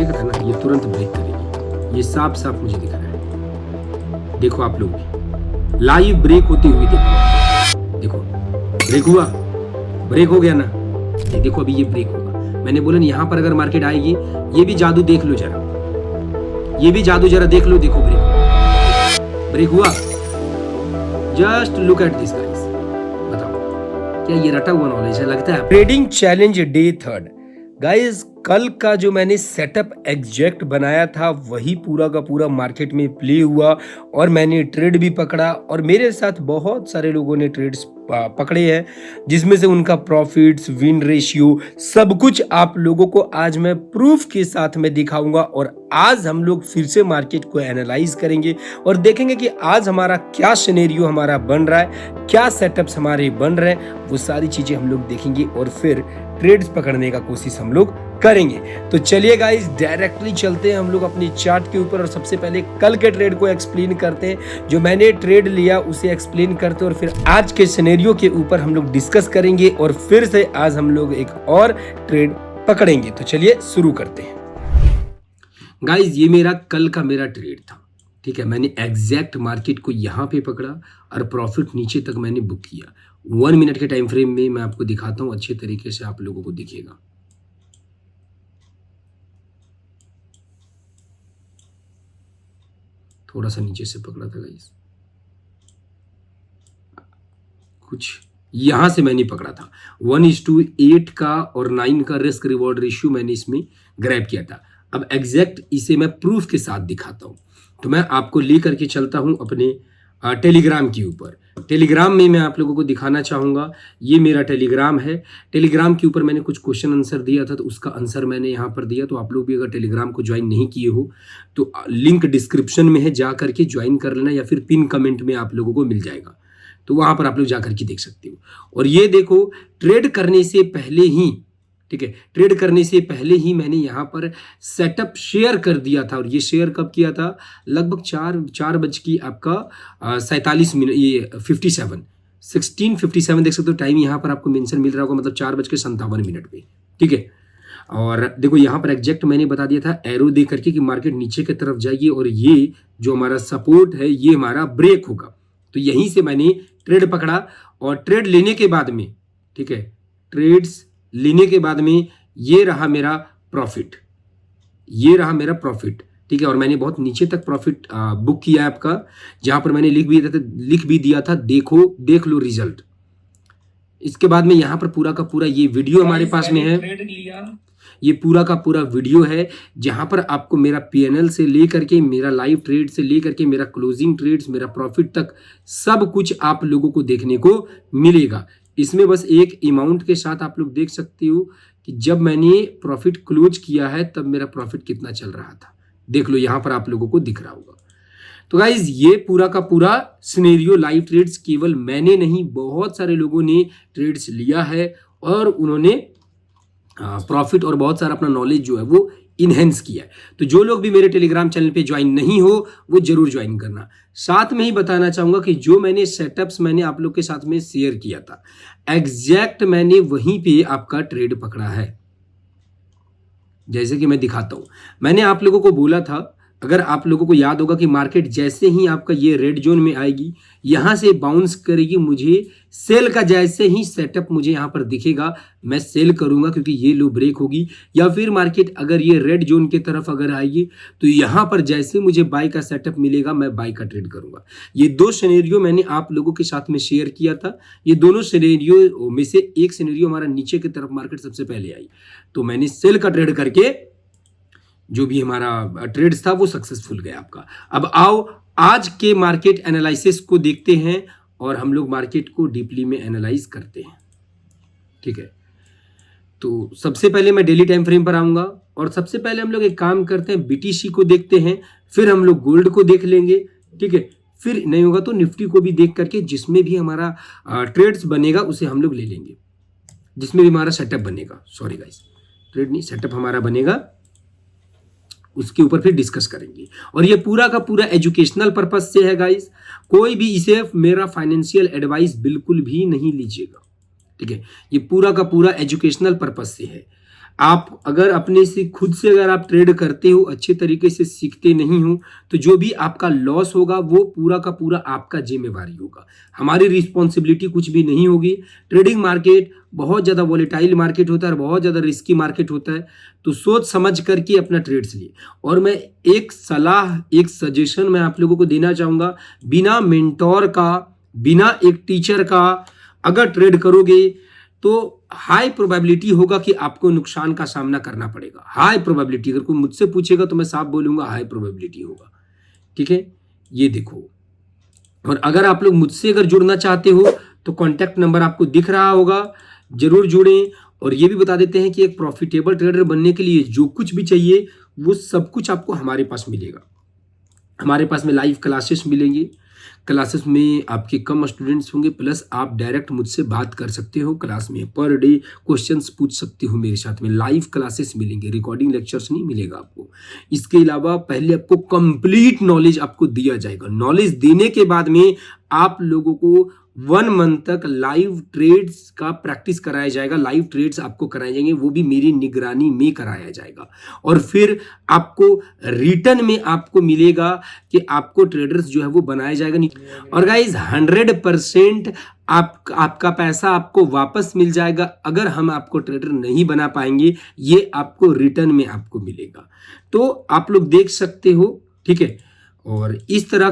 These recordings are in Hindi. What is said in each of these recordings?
देखा था ना, ये तुरंत ब्रेक करेगी, ये साफ साफ मुझे दिख रहा है। देखो आप लोग भी लाइव ब्रेक होती हुई देखो, देखो ब्रेक हुआ, ब्रेक हो गया ना, ये देखो अभी ये ब्रेक होगा। मैंने बोला ना यहाँ पर अगर मार्केट आएगी, ये भी जादू देख लो जरा, ये भी जादू जरा देख लो, देखो ब्रेक हुआ। Just look at this guys, बताओ क्या ये रटा हुआ नॉलेज है? लगता है ट्रेडिंग चैलेंज डे 3 गाइस, कल का जो मैंने सेटअप एग्जैक्ट बनाया था वही पूरा का पूरा मार्केट में प्ले हुआ और मैंने ट्रेड भी पकड़ा और मेरे साथ बहुत सारे लोगों ने ट्रेड्स पकड़े हैं, जिसमें से उनका प्रॉफिट्स, विन रेशियो सब कुछ आप लोगों को आज मैं प्रूफ के साथ में दिखाऊंगा। और आज हम लोग फिर से मार्केट को एनालाइज करेंगे और देखेंगे कि आज हमारा क्या सिनेरियो हमारा बन रहा है, क्या सेटअप्स हमारे बन रहे हैं, वो सारी चीजें हम लोग देखेंगे और फिर ट्रेड्स पकड़ने का कोशिश हम लोग करेंगे। तो चलिए गाइस, डायरेक्टली चलते हैं हम लोग अपनी चार्ट के ऊपर और सबसे पहले कल के ट्रेड को एक्सप्लेन करते हैं, जो मैंने ट्रेड लिया उसे एक्सप्लेन करते हैं और फिर आज के सिनेरियो के ऊपर हम लोग डिस्कस करेंगे और फिर से आज हम लोग एक और ट्रेड पकड़ेंगे। तो चलिए शुरू करते हैं गाइस। ये मेरा कल का मेरा ट्रेड था, ठीक है। मैंने एग्जैक्ट मार्केट को यहाँ पे पकड़ा और प्रॉफिट नीचे तक मैंने बुक किया। 1 मिनट के टाइम फ्रेम में मैं आपको दिखाता हूँ, अच्छे तरीके से आप लोगों को दिखेगा। थोड़ा सा नीचे से पकड़ा था गाइस, कुछ यहां से मैंने पकड़ा था। 1:8 का और 9 का रिस्क रिवॉर्ड रेशियो मैंने इसमें ग्रैब किया था। अब एग्जैक्ट इसे मैं प्रूफ के साथ दिखाता हूं, तो मैं आपको लेकर के चलता हूं अपने टेलीग्राम के ऊपर। टेलीग्राम में मैं आप लोगों को दिखाना चाहूँगा, ये मेरा टेलीग्राम है। टेलीग्राम के ऊपर मैंने कुछ क्वेश्चन आंसर दिया था, तो उसका आंसर मैंने यहाँ पर दिया। तो आप लोग भी अगर टेलीग्राम को ज्वाइन नहीं किए हो तो लिंक डिस्क्रिप्शन में है, जा करके ज्वाइन कर लेना, या फिर पिन कमेंट में आप लोगों को मिल जाएगा, तो वहाँ पर आप लोग जा करके देख सकते हो। और ये देखो, ट्रेड करने से पहले ही, ठीक है, ट्रेड करने से पहले ही मैंने यहाँ पर सेटअप शेयर कर दिया था। और ये शेयर कब किया था? लगभग 4 बज की आपका 47 मिनट, ये 16:57 देख सकते हो टाइम यहाँ पर आपको मेंशन मिल रहा होगा, मतलब 4:57 पे, ठीक है। और देखो यहाँ पर एग्जैक्ट मैंने बता दिया था एरो दे करके कि मार्केट नीचे की तरफ जाएगी और ये जो हमारा सपोर्ट है ये हमारा ब्रेक होगा। तो यहीं से मैंने ट्रेड पकड़ा और ट्रेड लेने के बाद में, ठीक है, ट्रेड्स लेने के बाद में ये रहा मेरा प्रॉफिट, ये रहा मेरा प्रॉफिट, ठीक है। और मैंने बहुत नीचे तक प्रॉफिट बुक किया है आपका, जहां पर मैंने लिख भी दिया था देख लो रिजल्ट। इसके बाद में यहाँ पर पूरा का पूरा ये वीडियो हमारे पास में है, ये पूरा का पूरा वीडियो है, जहां पर आपको मेरा पीएनएल से लेकर के, मेरा लाइव ट्रेड से लेकर के, मेरा क्लोजिंग ट्रेड्स, मेरा प्रॉफिट तक सब कुछ आप लोगों को देखने को मिलेगा। इसमें बस एक अमाउंट के साथ आप लोग देख सकते हो कि जब मैंने प्रॉफिट क्लोज किया है तब मेरा प्रॉफिट कितना चल रहा था, देख लो यहाँ पर आप लोगों को दिख रहा होगा। तो गाइज, ये पूरा का पूरा सिनेरियो लाइव ट्रेड्स केवल मैंने नहीं, बहुत सारे लोगों ने ट्रेड्स लिया है और उन्होंने प्रॉफिट और बहुत सारा अपना नॉलेज जो है वो इनहेंस किया है। तो जो लोग भी मेरे टेलीग्राम चैनल पे ज्वाइन नहीं हो वो जरूर ज्वाइन करना। साथ में ही बताना चाहूंगा कि जो मैंने सेटअप्स मैंने आप लोग के साथ में शेयर किया था, एग्जैक्ट मैंने वहीं पे आपका ट्रेड पकड़ा है। जैसे कि मैं दिखाता हूं, मैंने आप लोगों को बोला था, अगर आप लोगों को याद होगा कि मार्केट जैसे ही आपका ये रेड जोन में आएगी, यहां से बाउंस करेगी, मुझे सेल का जैसे ही सेटअप मुझे यहां पर दिखेगा मैं सेल करूंगा, क्योंकि ये लो ब्रेक होगी। या फिर मार्केट अगर ये रेड जोन की तरफ अगर आएगी तो यहां पर जैसे मुझे बाय का सेटअप मिलेगा मैं बाय का ट्रेड करूंगा। ये 2 सिनेरियो मैंने आप लोगों के साथ में शेयर किया था। ये दोनों सिनेरियो में से एक सिनेरियो हमारा नीचे की तरफ मार्केट सबसे पहले आई, तो मैंने सेल का ट्रेड करके जो भी हमारा ट्रेड्स था वो सक्सेसफुल गया आपका। अब आओ आज के मार्केट एनालिसिस को देखते हैं और हम लोग मार्केट को डीपली में एनालाइज करते हैं, ठीक है। तो सबसे पहले मैं डेली टाइम फ्रेम पर आऊंगा और सबसे पहले हम लोग एक काम करते हैं, बीटीसी को देखते हैं, फिर हम लोग गोल्ड को देख लेंगे, ठीक है। फिर नहीं होगा तो निफ्टी को भी देख करके जिसमें भी हमारा ट्रेड्स बनेगा उसे हम लोग ले लेंगे, जिसमें भी हमारा सेटअप बनेगा, सॉरी गाइस, ट्रेड नहीं सेटअप हमारा बनेगा, उसके ऊपर फिर डिस्कस करेंगे। और ये पूरा का पूरा एजुकेशनल पर्पस से है गाइस, कोई भी इसे मेरा फाइनेंशियल एडवाइस बिल्कुल भी नहीं लीजिएगा, ठीक है। ये पूरा का पूरा एजुकेशनल पर्पस से है। आप अगर अपने से खुद से अगर आप ट्रेड करते हो, अच्छे तरीके से सीखते नहीं हो, तो जो भी आपका लॉस होगा वो पूरा का पूरा आपका जिम्मेवारी होगा। हमारी रिस्पॉन्सिबिलिटी कुछ भी नहीं होगी। ट्रेडिंग मार्केट बहुत ज़्यादा वॉलेटाइल मार्केट होता है और बहुत ज़्यादा रिस्की मार्केट होता है, तो सोच समझ करके अपना ट्रेड्स लिए। और मैं एक सलाह, एक सजेशन मैं आप लोगों को देना चाहूँगा, बिना मेंटोर का, बिना एक टीचर का अगर ट्रेड करोगे तो हाई प्रोबेबिलिटी होगा कि आपको नुकसान का सामना करना पड़ेगा। हाई प्रोबेबिलिटी, अगर कोई मुझसे पूछेगा तो मैं साफ बोलूंगा हाई प्रोबेबिलिटी होगा। ठीक है, ये देखो। और अगर आप लोग मुझसे अगर जुड़ना चाहते हो तो कॉन्टैक्ट नंबर आपको दिख रहा होगा, जरूर जुड़ें। और ये भी बता देते हैं कि एक प्रॉफिटेबल ट्रेडर बनने के लिए जो कुछ भी चाहिए वो सब कुछ आपको हमारे पास मिलेगा। हमारे पास में लाइव क्लासेस मिलेंगी, क्लासेस में आपके कम स्टूडेंट्स होंगे, प्लस आप डायरेक्ट मुझसे बात कर सकते हो क्लास में, पर डे क्वेश्चंस पूछ सकते हो मेरे साथ में। लाइव क्लासेस मिलेंगे, रिकॉर्डिंग लेक्चर्स नहीं मिलेगा आपको। इसके अलावा पहले आपको कंप्लीट नॉलेज आपको दिया जाएगा। नॉलेज देने के बाद में आप लोगों को 1 मंथ तक लाइव ट्रेड्स का प्रैक्टिस कराया जाएगा। लाइव ट्रेड्स आपको कराए जाएंगे, वो भी मेरी निगरानी में कराया जाएगा। और फिर आपको रिटर्न में आपको मिलेगा कि आपको ट्रेडर्स जो है वो बनाया जाएगा। और गाइज 100% आपका पैसा आपको वापस मिल जाएगा। अगर हम आपको ट्रेडर नहीं बना पाएंगे, ये आपको रिटर्न में आपको मिलेगा। तो आप लोग देख सकते हो, ठीक है। और इस तरह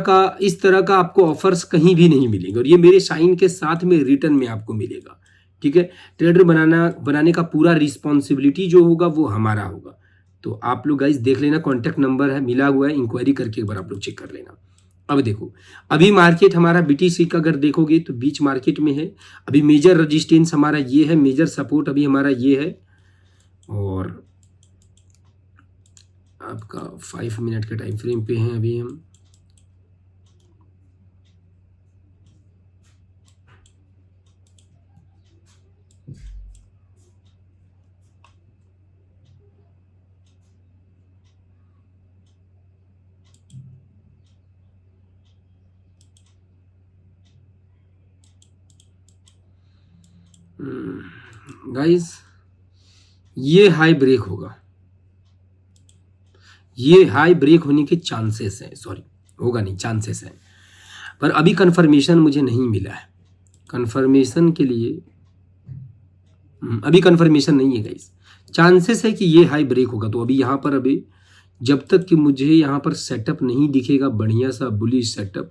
का आपको ऑफर्स कहीं भी नहीं मिलेंगे, और ये मेरे साइन के साथ में रिटर्न में आपको मिलेगा। ठीक है, ट्रेडर बनाने का पूरा रिस्पॉन्सिबिलिटी जो होगा वो हमारा होगा। तो आप लोग गाइस देख लेना, कॉन्टैक्ट नंबर है मिला हुआ है, इंक्वायरी करके एक बार आप लोग चेक कर लेना। अब देखो, अभी मार्केट हमारा बीटीसी का अगर देखोगे तो बीच मार्केट में है। अभी मेजर रेजिस्टेंस हमारा ये है, मेजर सपोर्ट अभी हमारा ये है, और आपका 5 मिनट के टाइम फ्रेम पे हैं अभी हम। गाइस ये हाई ब्रेक होगा, ये हाई ब्रेक होने के चांसेस हैं, सॉरी होगा नहीं, चांसेस हैं, पर अभी कंफर्मेशन मुझे नहीं मिला है। कंफर्मेशन के लिए अभी कंफर्मेशन नहीं है गाइस, चांसेस है कि ये हाई ब्रेक होगा। तो अभी यहाँ पर अभी जब तक कि मुझे यहाँ पर सेटअप नहीं दिखेगा बढ़िया सा बुलिश सेटअप,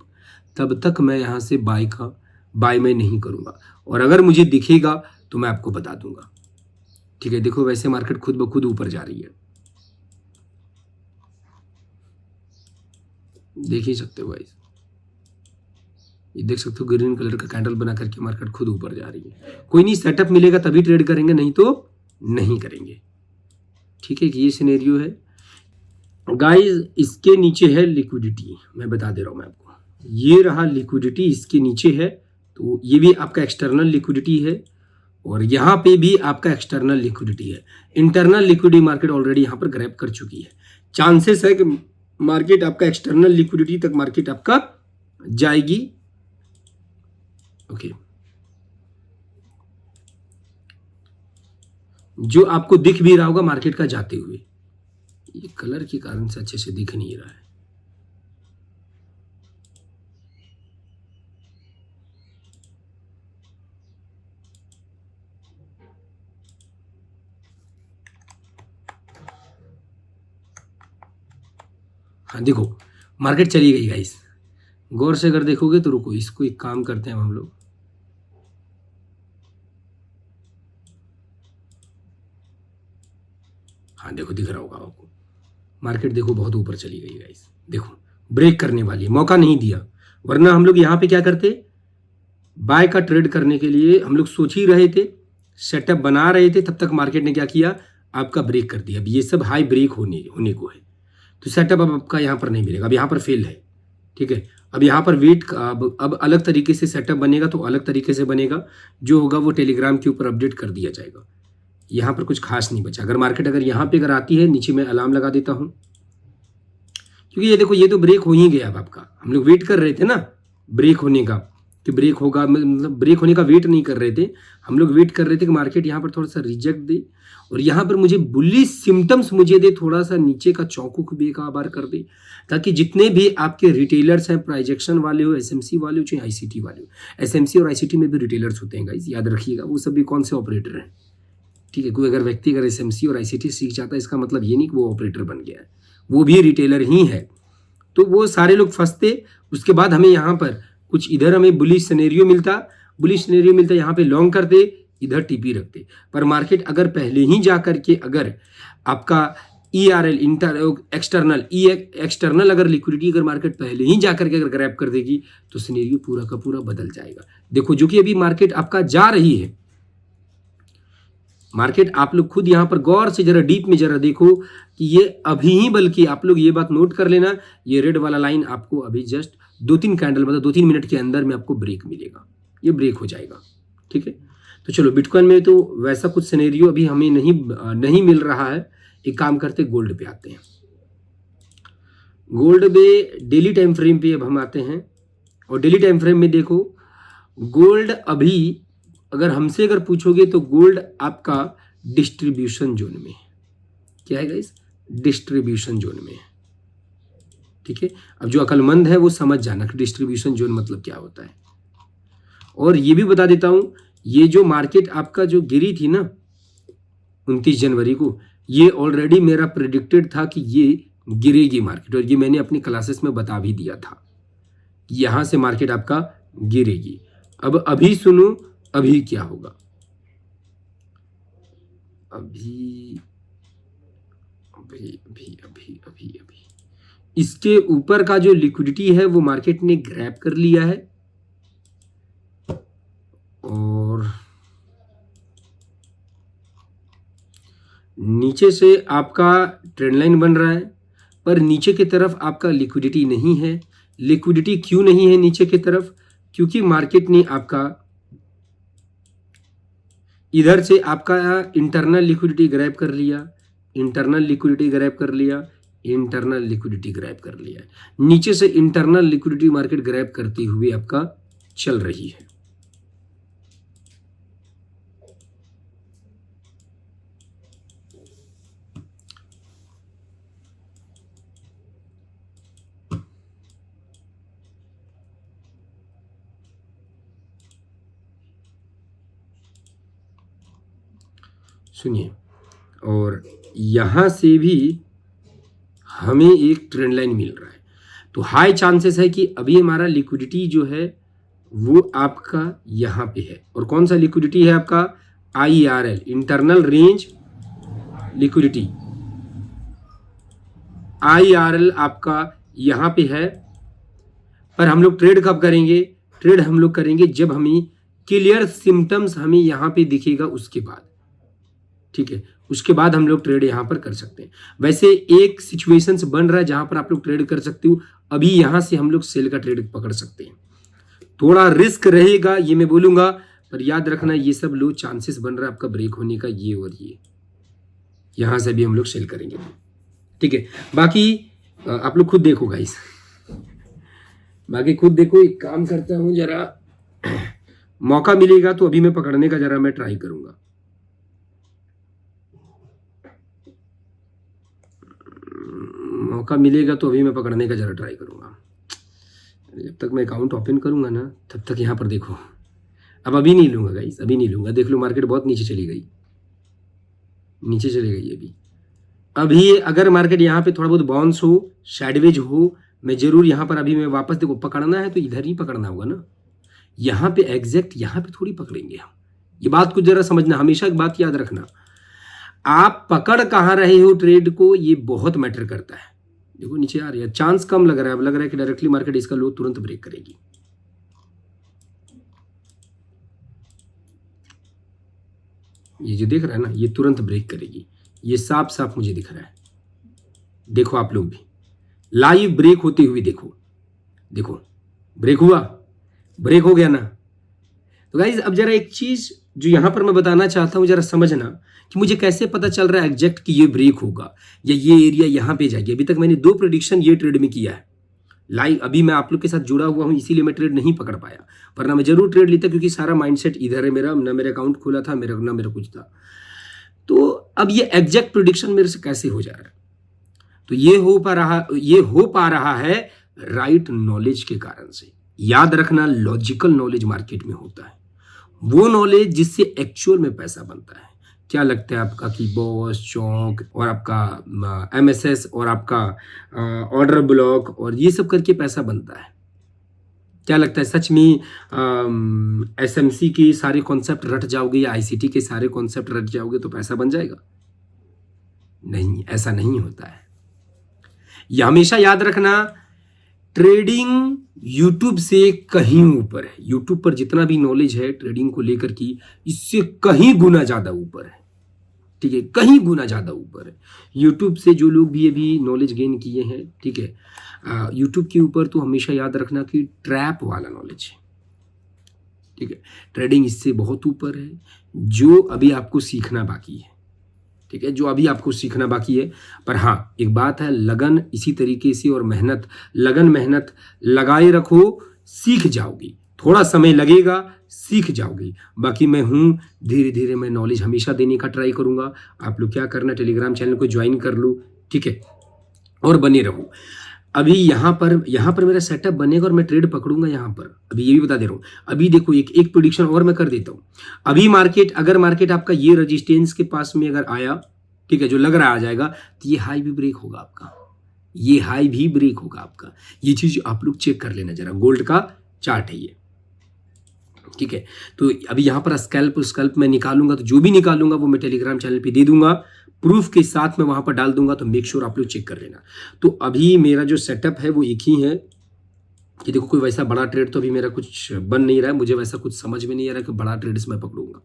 तब तक मैं यहाँ से बाय मैं नहीं करूँगा। और अगर मुझे दिखेगा तो मैं आपको बता दूंगा। ठीक है, देखो वैसे मार्केट खुद ब खुद ऊपर जा रही है, देख ही सकते हो गाइस, ये देख सकते हो ग्रीन कलर का कैंडल बना करके मार्केट खुद ऊपर जा रही है। कोई नहीं, सेटअप मिलेगा तभी ट्रेड करेंगे, नहीं तो नहीं करेंगे। ठीक है, कि ये सिनेरियो है गाइस। इसके नीचे है लिक्विडिटी, मैं बता दे रहा हूं मैं आपको, ये रहा लिक्विडिटी इसके नीचे है। तो ये भी आपका एक्सटर्नल लिक्विडिटी है, और यहाँ पे भी आपका एक्सटर्नल लिक्विडिटी है। इंटरनल लिक्विडिटी मार्केट ऑलरेडी यहाँ पर ग्रैब कर चुकी है। चांसेस है कि मार्केट आपका एक्सटर्नल लिक्विडिटी तक मार्केट आपका जाएगी। ओके, जो आपको दिख भी रहा होगा मार्केट का जाते हुए, ये कलर के कारण से अच्छे से दिख नहीं रहा है। हाँ देखो, मार्केट चली गई गाइस, गौर से अगर देखोगे तो रुको, इसको एक काम करते हैं हम लोग, हाँ देखो दिख रहा होगा आपको, मार्केट देखो बहुत ऊपर चली गई गाइस। देखो ब्रेक करने वाली है, मौका नहीं दिया, वरना हम लोग यहाँ पे क्या करते, बाय का ट्रेड करने के लिए हम लोग सोच ही रहे थे, सेटअप बना रहे थे, तब तक मार्केट ने क्या किया, आपका ब्रेक कर दिया। अब ये सब हाई ब्रेक होने को है, तो सेटअप अब आपका यहाँ पर नहीं मिलेगा, अब यहाँ पर फेल है। ठीक है, अब यहाँ पर वेट, अब अलग तरीके से सेटअप बनेगा, तो अलग तरीके से बनेगा, जो होगा वो टेलीग्राम के ऊपर अपडेट कर दिया जाएगा। यहाँ पर कुछ खास नहीं बचा। अगर मार्केट अगर यहाँ पे अगर आती है, नीचे मैं अलार्म लगा देता हूँ, क्योंकि ये देखो ये तो ब्रेक हो ही गया। अब आपका हम लोग वेट कर रहे थे ना ब्रेक होने का, कि ब्रेक होगा, मतलब ब्रेक होने का वेट नहीं कर रहे थे, हम लोग वेट कर रहे थे कि मार्केट यहाँ पर थोड़ा सा रिजेक्ट दे और यहाँ पर मुझे बुलिश सिम्टम्स मुझे दे, थोड़ा सा नीचे का चौंकू बेकार कर दे, ताकि जितने भी आपके रिटेलर्स हैं, प्राइजेक्शन वाले हो, एसएमसी वाले हो, चाहे आईसीटी वाले हो, एसएमसी और आईसीटी में भी रिटेलर्स होते हैं गाइस, याद रखिएगा, वो सब भी कौन से ऑपरेटर हैं, ठीक है। कोई अगर व्यक्ति अगर एसएमसी और आईसीटी सीख जाता है, इसका मतलब ये नहीं कि वो ऑपरेटर बन गया है, वो भी रिटेलर ही है। तो वो सारे लोग फंसते, उसके बाद हमें यहाँ पर कुछ इधर हमें बुलिश सिनेरियो मिलता, यहाँ पे लॉन्ग करते, इधर टीपी रखते, पर मार्केट अगर पहले ही जा करके अगर आपका ERL एक्सटर्नल अगर लिक्विडिटी अगर मार्केट पहले ही जा करके अगर ग्रैब कर देगी तो सिनेरियो पूरा का पूरा बदल जाएगा। देखो जो कि अभी मार्केट आपका जा रही है, मार्केट आप लोग खुद यहाँ पर गौर से जरा डीप में जरा देखो कि ये अभी ही, बल्कि आप लोग ये बात नोट कर लेना, ये रेड वाला लाइन आपको अभी जस्ट 2-3 कैंडल मतलब 2-3 मिनट के अंदर में आपको ब्रेक मिलेगा, ये ब्रेक हो जाएगा, ठीक है। तो चलो बिटकॉइन में तो वैसा कुछ सिनेरियो अभी हमें नहीं मिल रहा है। एक काम करते, गोल्ड पे आते हैं। गोल्ड पे डेली टाइम फ्रेम पे अब हम आते हैं और डेली टाइम फ्रेम में देखो गोल्ड अभी अगर हमसे अगर पूछोगे तो गोल्ड आपका डिस्ट्रीब्यूशन जोन में, क्या है गाइस, डिस्ट्रीब्यूशन जोन में, ठीक है। अब जो अकलमंद है वो समझ जाना कि डिस्ट्रीब्यूशन जोन मतलब क्या होता है। और ये भी बता देता हूं, ये जो मार्केट आपका जो गिरी थी ना 29 जनवरी को, ये ऑलरेडी मेरा प्रेडिक्टेड था कि ये गिरेगी मार्केट, और ये मैंने अपनी क्लासेस में बता भी दिया था कि यहां से मार्केट आपका गिरेगी। अब अभी सुनो अभी क्या होगा, अभी अभी अभी अभी अभी अभी इसके ऊपर का जो लिक्विडिटी है वो मार्केट ने ग्रैब कर लिया है और नीचे से आपका ट्रेंड लाइन बन रहा है, पर नीचे की तरफ आपका लिक्विडिटी नहीं है। लिक्विडिटी क्यों नहीं है नीचे की तरफ, क्योंकि मार्केट ने आपका इधर से आपका इंटरनल लिक्विडिटी ग्रैब कर लिया, इंटरनल लिक्विडिटी ग्रैब कर लिया, इंटरनल लिक्विडिटी ग्रैब कर लिया, नीचे से इंटरनल लिक्विडिटी मार्केट ग्रैब करती हुई आपका चल रही है। सुनिए, और यहां से भी हमें एक ट्रेंड लाइन मिल रहा है, तो हाई चांसेस है कि अभी हमारा लिक्विडिटी जो है वो आपका यहां पे है। और कौन सा लिक्विडिटी है आपका, IRL internal range liquidity, IRL आपका यहां पे है। पर हम लोग ट्रेड कब करेंगे, ट्रेड हम लोग करेंगे जब हमें क्लियर सिम्टम्स हमें यहां पे दिखेगा उसके बाद, ठीक है, उसके बाद हम लोग ट्रेड यहां पर कर सकते हैं। वैसे एक सिचुएशंस बन रहा है जहां पर आप लोग ट्रेड कर सकते हो, अभी यहां से हम लोग सेल का ट्रेड पकड़ सकते हैं। थोड़ा रिस्क रहेगा ये मैं बोलूंगा, पर याद रखना ये सब लो चांसेस बन रहा है आपका ब्रेक होने का, ये और ये यहां से भी हम लोग सेल करेंगे, ठीक है। बाकी आप लोग खुद देखो गाइस, बाकी खुद देखो। एक काम करता हूं, जरा मौका मिलेगा तो अभी मैं पकड़ने का जरा मैं ट्राई करूंगा। मौका मिलेगा तो अभी मैं पकड़ने का जरा ट्राई करूंगा। जब तक मैं अकाउंट ओपन करूंगा ना तब तक यहाँ पर देखो। अब अभी नहीं लूंगा गाइस, अभी नहीं लूंगा। देख लो मार्केट बहुत नीचे चली गई, नीचे चली गई अभी अगर मार्केट यहाँ पे थोड़ा बहुत बाउंस हो, साइडवेज हो, मैं जरूर यहाँ पर अभी मैं वापस, देखो पकड़ना है तो इधर ही पकड़ना होगा ना, यहाँ पे एग्जैक्ट यहाँ पे थोड़ी पकड़ेंगे हम। ये बात को जरा समझना, हमेशा एक बात याद रखना, आप पकड़ कहाँ रहे हो ट्रेड को, ये बहुत मैटर करता है। देखो नीचे आ रही है, चांस कम लग रहा है, अब लग रहा है कि डायरेक्टली मार्केट इसका लो तुरंत ब्रेक करेगी। ये जो देख रहा है ना, ये तुरंत ब्रेक करेगी, ये साफ साफ मुझे दिख रहा है। देखो आप लोग भी लाइव ब्रेक होती हुई देखो, देखो ब्रेक हुआ, ब्रेक हो गया ना। तो गाइज अब जरा एक चीज जो यहां पर मैं बताना चाहता हूं, जरा समझना कि मुझे कैसे पता चल रहा है एग्जैक्ट कि ये ब्रेक होगा या ये एरिया यहां पे जाएगी। अभी तक मैंने 2 प्रेडिक्शन ये ट्रेड में किया है, लाइव अभी मैं आप लोग के साथ जुड़ा हुआ हूँ, इसीलिए मैं ट्रेड नहीं पकड़ पाया, वरना मैं जरूर ट्रेड लेता, क्योंकि सारा माइंडसेट इधर है मेरा, ना मेरा अकाउंट खुला था मेरा, ना मेरा कुछ था। तो अब ये एग्जैक्ट प्रिडिक्शन मेरे से कैसे हो जा रहा है? तो ये हो पा रहा है राइट नॉलेज के कारण से। याद रखना, लॉजिकल नॉलेज मार्केट में होता है, वो नॉलेज जिससे एक्चुअल में पैसा बनता है। क्या लगता है आपका कि बॉस, चौक और आपका एमएसएस और आपका ऑर्डर ब्लॉक और ये सब करके पैसा बनता है? क्या लगता है सच में एसएमसी के सारे कॉन्सेप्ट रट जाओगे या आईसीटी के सारे कॉन्सेप्ट रट जाओगे तो पैसा बन जाएगा? नहीं, ऐसा नहीं होता है। यह हमेशा याद रखना, ट्रेडिंग यूट्यूब से कहीं ऊपर है। यूट्यूब पर जितना भी नॉलेज है ट्रेडिंग को लेकर की, इससे कहीं गुना ज्यादा ऊपर है, ठीक है, कहीं गुना ज्यादा ऊपर है। यूट्यूब से जो लोग भी अभी नॉलेज गेन किए हैं, ठीक है, यूट्यूब के ऊपर तो हमेशा याद रखना कि ट्रैप वाला नॉलेज है, ठीक है। ट्रेडिंग इससे बहुत ऊपर है, जो अभी आपको सीखना बाकी है, ठीक है, जो अभी आपको सीखना बाकी है। पर हाँ, एक बात है, लगन इसी तरीके से और मेहनत, लगन मेहनत लगाए रखो, सीख जाओगी। थोड़ा समय लगेगा, सीख जाओगी। बाकी मैं हूँ, धीरे धीरे मैं नॉलेज हमेशा देने का ट्राई करूँगा। आप लोग क्या करना, टेलीग्राम चैनल को ज्वाइन कर लो, ठीक है, और बने रहो। अभी यहाँ पर मेरा सेटअप बनेगा और मैं ट्रेड पकड़ूंगा यहाँ पर। अभी ये भी बता दे रहा हूँ। अभी देखो, एक प्रेडिक्शन और मैं कर देता हूँ। अभी अगर मार्केट आपका ये रेजिस्टेंस के पास में अगर आया, ठीक है, जो लग रहा आ जाएगा, तो ये हाई भी ब्रेक होगा आपका, ये हाई भी ब्रेक होगा आपका। ये चीज आप लोग चेक कर लेना जरा। गोल्ड का चार्ट है ये, ठीक है। तो अभी यहाँ पर स्कैल्प मैं निकालूंगा, तो जो भी निकालूंगा वो मैं टेलीग्राम चैनल पे दे दूंगा, प्रूफ के साथ मैं वहां पर डाल दूंगा। तो मेक श्योर आप लोग चेक कर लेना। तो अभी मेरा जो सेटअप है वो एक ही है कि देखो, कोई वैसा बड़ा ट्रेड तो अभी मेरा कुछ बन नहीं रहा है, मुझे वैसा कुछ समझ में नहीं आ रहा कि बड़ा ट्रेड्स मैं पकड़ूंगा।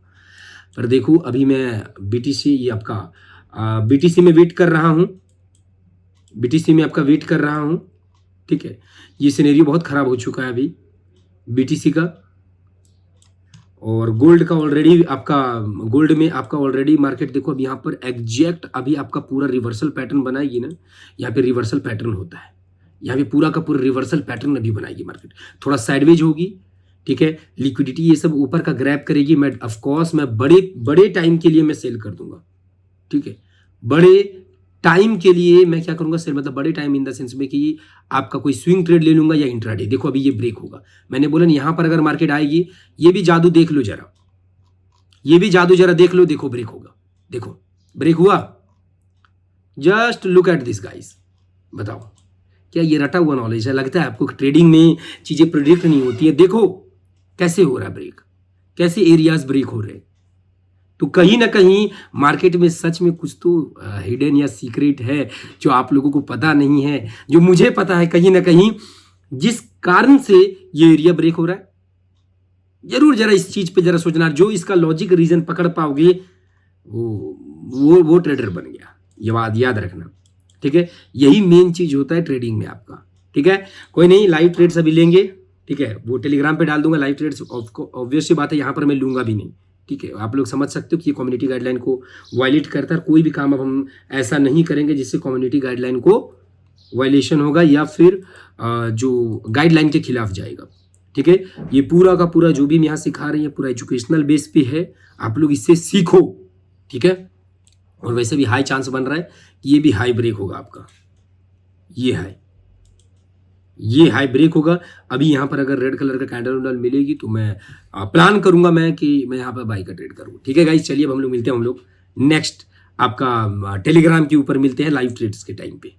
पर देखो, अभी मैं बीटीसी, ये आपका बीटीसी में वेट कर रहा हूँ, बीटीसी में आपका वेट कर रहा हूँ, ठीक है। ये सिनेरियो बहुत खराब हो चुका है अभी बीटीसी का। और गोल्ड का ऑलरेडी आपका, गोल्ड में आपका ऑलरेडी मार्केट देखो, अब यहाँ पर एग्जैक्ट अभी आपका पूरा रिवर्सल पैटर्न बनाएगी ना, यहाँ पे रिवर्सल पैटर्न होता है, यहाँ पे पूरा का पूरा रिवर्सल पैटर्न अभी बनाएगी मार्केट। थोड़ा साइडवेज होगी, ठीक है, लिक्विडिटी ये सब ऊपर का ग्रैब करेगी। मैं ऑफकोर्स मैं बड़े टाइम के लिए मैं सेल कर दूंगा, ठीक है, बड़े टाइम के लिए मैं क्या करूंगा, सेल, मतलब बड़े टाइम इन द सेंस में कि आपका कोई स्विंग ट्रेड ले लूंगा या इंट्राडे। देखो अभी ये ब्रेक होगा, मैंने बोला यहां पर अगर मार्केट आएगी, ये भी जादू देख लो जरा, ये भी जादू जरा देख लो। देखो ब्रेक होगा, देखो ब्रेक हुआ, just look at this guys. बताओ, क्या ये रटा हुआ नॉलेज है? लगता है आपको ट्रेडिंग में चीजें प्रिडिक्ट नहीं होती है? देखो कैसे हो रहा है ब्रेक, कैसे एरियाज ब्रेक हो रहे हैं। तो कहीं ना कहीं मार्केट में सच में कुछ तो हिडन या सीक्रेट है जो आप लोगों को पता नहीं है, जो मुझे पता है कहीं ना कहीं, जिस कारण से ये एरिया ब्रेक हो रहा है। जरूर जरा इस चीज पे जरा सोचना, जो इसका लॉजिक रीजन पकड़ पाओगे वो ट्रेडर बन गया। ये बात याद रखना, ठीक है। यही मेन चीज होता है ट्रेडिंग में आपका, ठीक है। कोई नहीं, लाइव ट्रेड्स अभी लेंगे, ठीक है, वो टेलीग्राम पे डाल दूंगा लाइव ट्रेड्स। ऑब्वियस सी बात है, यहाँ पर मैं लूंगा भी नहीं, ठीक है। आप लोग समझ सकते हो कि ये कम्युनिटी गाइडलाइन को वायलेट करता है। कोई भी काम अब हम ऐसा नहीं करेंगे जिससे कम्युनिटी गाइडलाइन को वायलेशन होगा या फिर जो गाइडलाइन के खिलाफ जाएगा, ठीक है। ये पूरा का पूरा जो भी हम यहाँ सिखा रहे हैं पूरा एजुकेशनल बेस पे है, आप लोग इससे सीखो, ठीक है। और वैसे भी हाई चांस बन रहा है कि ये भी हाई ब्रेक होगा आपका, ये हाई ब्रेक होगा। अभी यहाँ पर अगर रेड कलर का कैंडल मिलेगी तो मैं प्लान करूंगा मैं कि मैं यहाँ पर बाई का ट्रेड करूँ, ठीक है गाइस। चलिए अब हम लोग मिलते हैं, हम लोग नेक्स्ट आपका टेलीग्राम के ऊपर मिलते हैं लाइव ट्रेड्स के टाइम पे।